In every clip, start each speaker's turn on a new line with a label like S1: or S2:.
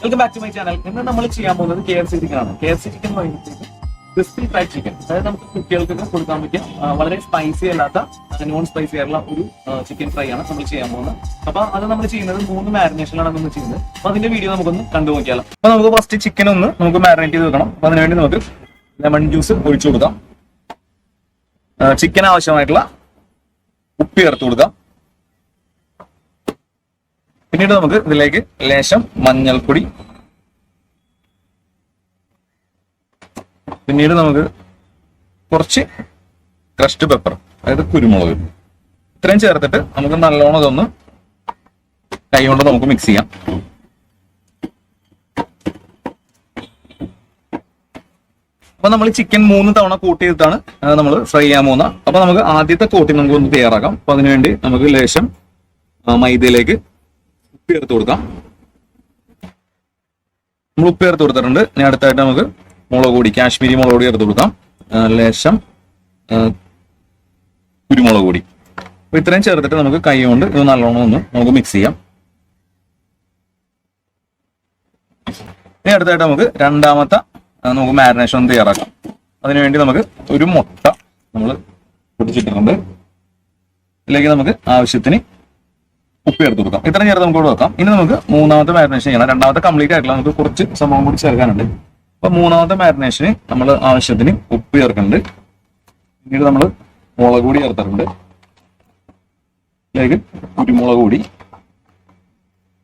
S1: Welcome back to my channel. ഇന്ന് നമ്മൾ ചെയ്യാൻ പോകുന്നത് KFC ചിക്കൻ ആണ്. KFC ചിക്കൻ എന്ന് പറയുന്നത് ക്രിസ്പി ഫ്രൈഡ് ചിക്കൻ. അതായത് നമുക്ക് കുട്ടികൾക്കൊക്കെ കൊടുക്കാൻ പറ്റിയ വളരെ സ്പൈസി അല്ലാത്ത നോൺ സ്പൈസി ആയിട്ടുള്ള ഒരു ചിക്കൻ ഫ്രൈ ആണ് നമ്മൾ ചെയ്യാൻ പോകുന്നത്. അപ്പൊ അത് നമ്മൾ ചെയ്യുന്നത് 3 മാരിനേഷനിലാണ് നമ്മൾ ചെയ്യുന്നത്. അപ്പൊ അതിന്റെ വീഡിയോ നമുക്കൊന്ന് കണ്ടുനോക്കിയാലോ. അപ്പൊ നമുക്ക് ഫസ്റ്റ് ചിക്കൻ ഒന്ന് നമുക്ക് മാരിനേറ്റ് ചെയ്ത് വെക്കണം. അപ്പൊ അതിനുവേണ്ടി നമുക്ക് ലെമൺ ജ്യൂസ് ഒഴിച്ചു കൊടുക്കാം. ചിക്കൻ ആവശ്യമായിട്ടുള്ള ഉപ്പ് ചേർത്ത് കൊടുക്കാം. പിന്നീട് നമുക്ക് ഇതിലേക്ക് ലേശം മഞ്ഞൾപ്പൊടി, പിന്നീട് നമുക്ക് കുറച്ച് ക്രഷ്ഡ് പെപ്പർ, അതായത് കുരുമുളക്, ഇത്രയും ചേർത്തിട്ട് നമുക്ക് നല്ലോണം ഇതൊന്ന് കൈ കൊണ്ട് നമുക്ക് മിക്സ് ചെയ്യാം. അപ്പൊ നമ്മൾ ചിക്കൻ 3 തവണ കൂട്ടി ചെയ്തിട്ടാണ് നമ്മൾ ഫ്രൈ ചെയ്യാൻ പോകുന്നത്. അപ്പൊ നമുക്ക് ആദ്യത്തെ കോട്ടിങ് നമുക്ക് ഒന്ന് തയ്യാറാക്കാം. അപ്പൊ അതിനുവേണ്ടി നമുക്ക് ലേശം മൈദയിലേക്ക് ഉപ്പ് ചേർത്ത് കൊടുക്കാം. നമ്മൾ ഉപ്പ് ചേർത്ത് കൊടുത്തിട്ടുണ്ട്. ഇനി അടുത്തായിട്ട് നമുക്ക് മുളക് പൊടി, കാശ്മീരി മുളക് പൊടി ചേർത്ത് കൊടുക്കാം. ലേശം കുരുമുളക് പൊടി. അപ്പൊ ഇത്രയും ചേർത്തിട്ട് നമുക്ക് കൈ കൊണ്ട് ഇത് നല്ലോണം ഒന്ന് നമുക്ക് മിക്സ് ചെയ്യാം. ഇനി അടുത്തായിട്ട് നമുക്ക് രണ്ടാമത്തെ നമുക്ക് മാരിനേഷൻ ഒന്ന് തയ്യാറാക്കാം. അതിനുവേണ്ടി നമുക്ക് ഒരു മുട്ട നമ്മൾ പൊട്ടിച്ചിട്ടുണ്ട്. ഇതിലേക്ക് നമുക്ക് ആവശ്യത്തിന് ഉപ്പ് ചേർത്ത് കൊടുക്കാം. ഇത്രയും ചേർത്ത് നമുക്ക് ഇവിടെ വെക്കാം. ഇനി നമുക്ക് മൂന്നാമത്തെ മാരിനേഷൻ ചെയ്യണം. രണ്ടാമത്തെ കംപ്ലീറ്റ് ആയിട്ടില്ല, നമുക്ക് കുറച്ച് സംഭവം കൂടി ചേർക്കാനുണ്ട്. അപ്പൊ മൂന്നാമത്തെ മാരിനേഷന് നമ്മൾ ആവശ്യത്തിന് ഉപ്പ് ചേർക്കുന്നുണ്ട്. പിന്നീട് നമ്മൾ മുളക് പൊടി ചേർത്തിട്ടുണ്ട്. ഇതിലേക്ക് കുരുമുളക് പൊടി,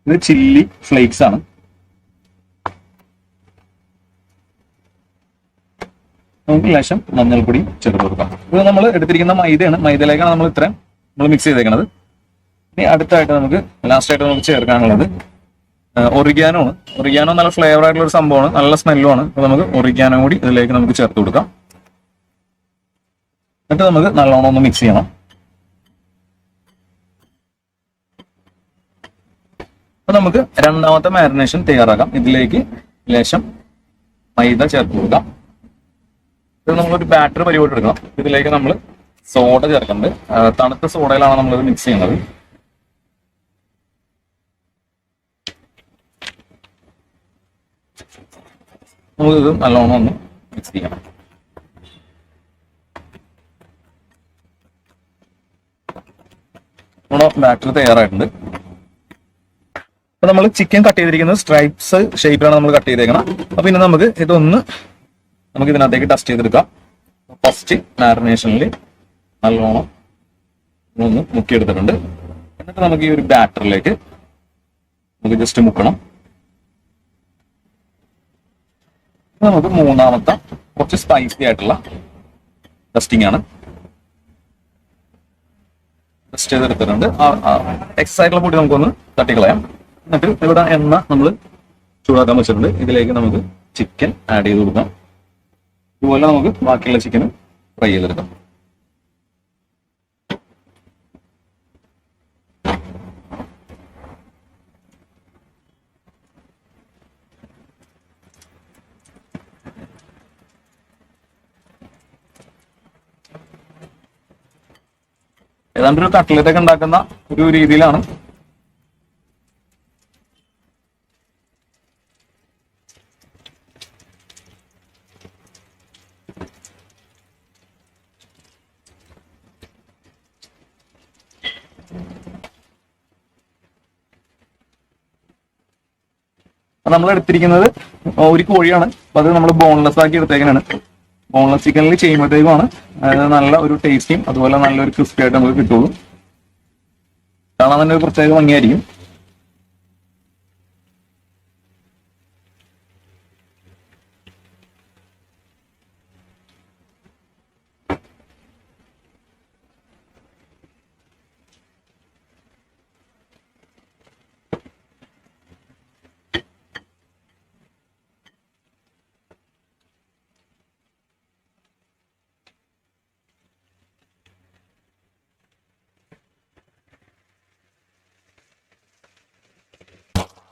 S1: ഇത് ചില്ലി ഫ്ലേക്സ് ആണ്. നമുക്ക് ലേശം മഞ്ഞൾപ്പൊടി ചേർത്ത് കൊടുക്കാം. ഇത് നമ്മൾ എടുത്തിരിക്കുന്ന മൈദയാണ്. മൈദയിലേക്കാണ് നമ്മൾ ഇത്രയും മിക്സ് ചെയ്തേക്കുന്നത്. ഇനി അടുത്തായിട്ട് നമുക്ക് ലാസ്റ്റ് ആയിട്ട് നമുക്ക് ചേർക്കാനുള്ളത് ഒറിഗാനോ ആണ്. ഒറിഗാനോ നല്ല ഫ്ലേവർ ആയിട്ടുള്ള ഒരു സംഭവമാണ്, നല്ല സ്മെല്ലുമാണ്. അപ്പൊ നമുക്ക് ഒറിഗാനോ കൂടി ഇതിലേക്ക് നമുക്ക് ചേർത്ത് കൊടുക്കാം. എന്നിട്ട് നമുക്ക് നല്ലോണം ഒന്ന് മിക്സ് ചെയ്യണം. അപ്പൊ നമുക്ക് രണ്ടാമത്തെ മാരിനേഷൻ തയ്യാറാക്കാം. ഇതിലേക്ക് ലേശം മൈദ ചേർത്ത് കൊടുക്കാം. ഇത് നമ്മളൊരു ബാറ്റർ പരിപാടി എടുക്കണം. ഇതിലേക്ക് നമ്മൾ സോഡ ചേർക്കുന്നുണ്ട്. തണുത്ത സോഡയിലാണ് നമ്മളിത് മിക്സ് ചെയ്യുന്നത്. നമുക്കിത് നല്ലോണം ഒന്ന് മിക്സ് ചെയ്യണം. നമ്മുടെ ബാറ്റർ തയ്യാറായിട്ടുണ്ട്. അപ്പൊ നമ്മൾ ചിക്കൻ കട്ട് ചെയ്തിരിക്കുന്നത് സ്ട്രൈപ്സ് ഷേപ്പിലാണ് നമ്മൾ കട്ട് ചെയ്തേക്കണം. അപ്പൊ പിന്നെ നമുക്ക് ഇതൊന്ന് നമുക്ക് ഇതിനകത്തേക്ക് ടെസ്റ്റ് ചെയ്തെടുക്കാം. ഫസ്റ്റ് മാരിനേഷനിൽ നല്ലോണം ഒന്ന് മുക്കിയെടുത്തിട്ടുണ്ട്. എന്നിട്ട് നമുക്ക് ഈ ഒരു ബാറ്ററിലേക്ക് നമുക്ക് ജസ്റ്റ് മുക്കണം. നമുക്ക് മൂന്നാമത്തെ കുറച്ച് സ്പൈസി ആയിട്ടുള്ള ടെസ്റ്റിംഗ് ആണ്. ടെസ്റ്റ് ചെയ്തെടുത്തിട്ടുണ്ട്. എക്സസ് ആയിട്ടുള്ള പൊടി നമുക്കൊന്ന് തട്ടിക്കളയാം. എന്നിട്ട് ഇവിടെ എണ്ണ നമ്മൾ ചൂടാക്കാൻ വെച്ചിട്ടുണ്ട്. ഇതിലേക്ക് നമുക്ക് ചിക്കൻ ആഡ് ചെയ്ത് കൊടുക്കാം. ഇതുപോലെ നമുക്ക് ബാക്കിയുള്ള ചിക്കനും ഫ്രൈ ചെയ്തെടുക്കാം. ഏതാണ്ട് ഒരു കട്ട്ലറ്റ് ഒക്കെ ഉണ്ടാക്കുന്ന ഒരു രീതിയിലാണ്. നമ്മൾ എടുത്തിരിക്കുന്നത് ഒരു കോഴിയാണ്. അപ്പൊ അത് നമ്മൾ ബോൺലെസ് ആക്കി എടുത്തേക്കാനാണ്. ബോൺലെസ് ചിക്കനിൽ ചെയ്യുമ്പോഴത്തേക്കുമാണ് നല്ല ഒരു ടേസ്റ്റിയും അതുപോലെ നല്ലൊരു ക്രിസ്പി ആയിട്ട് നമുക്ക് കിട്ടുള്ളൂ. കാണാൻ തന്നെ ഒരു പ്രത്യേക ഭംഗിയായിരിക്കും.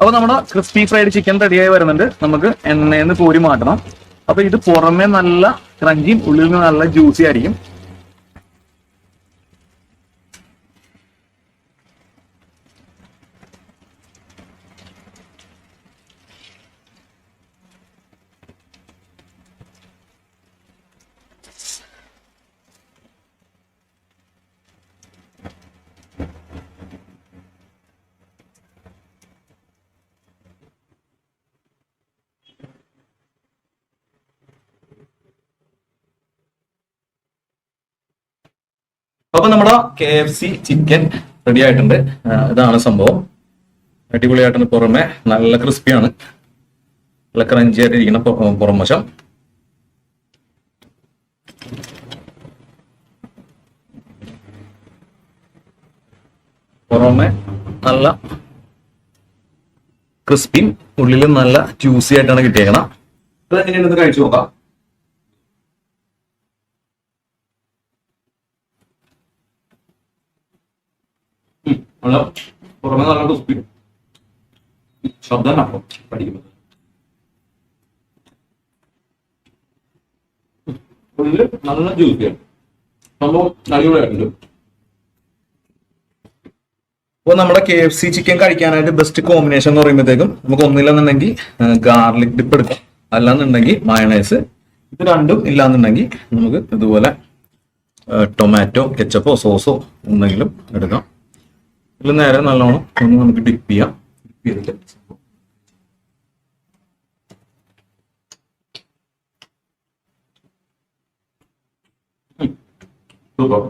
S1: അപ്പൊ നമ്മുടെ ക്രിസ്പി ഫ്രൈഡ് ചിക്കൻ റെഡിയായി വരുന്നുണ്ട്. നമുക്ക് എണ്ണയിൽ നിന്ന് കോരി മാറ്റണം. അപ്പൊ ഇത് പുറമെ നല്ല ക്രഞ്ചിയും ഉള്ളിൽ നിന്ന് നല്ല ജ്യൂസി ആയിരിക്കും. KFC ചിക്കൻ റെഡി ആയിട്ടുണ്ട്. ഇതാണ് സംഭവം. അടിപൊളിയായിട്ടുണ്ട്. പുറമെ നല്ല ക്രിസ്പിയാണ്, നല്ല ക്രഞ്ചി ആയിട്ടിരിക്കുന്ന പുറം വശം. പുറമെ നല്ല ക്രിസ്പിയും ഉള്ളിലും നല്ല ജ്യൂസി ആയിട്ടാണ് കിട്ടിയേക്കണം. ഇത് എങ്ങനെയാണെന്ന് കഴിച്ചു നോക്കാം. പുറമെ നല്ല ക്രിസ്പി, ശബ്ദം അപ്പം പഠിക്കുന്നത്. ഉള്ളിൽ നല്ല ജ്യൂസിയാണ്, സംഭവം അടിപൊളിയായിട്ടുണ്ട്. അപ്പോൾ നമ്മുടെ KFC ചിക്കൻ കഴിക്കാനായിട്ട് ബെസ്റ്റ് കോമ്പിനേഷൻ എന്ന് പറയുമ്പോഴത്തേക്കും നമുക്ക് ഒന്നില്ലെന്നുണ്ടെങ്കിൽ ഗാർലിക് ഡിപ്പ് എടുക്കാം, അല്ലാന്നുണ്ടെങ്കിൽ മയണൈസ്. ഇത് രണ്ടും ഇല്ലാന്നുണ്ടെങ്കിൽ നമുക്ക് ഇതുപോലെ ടൊമാറ്റോ കെച്ചപ്പോ സോസോ എന്തെങ്കിലും എടുക്കാം. ഇതിൽ നേരെ നല്ലോണം ഒന്ന് നമുക്ക് ഡിപ്പ് ചെയ്യാം. ഡിപ്പ് ചെയ്തിട്ട് സൂപ്പർ.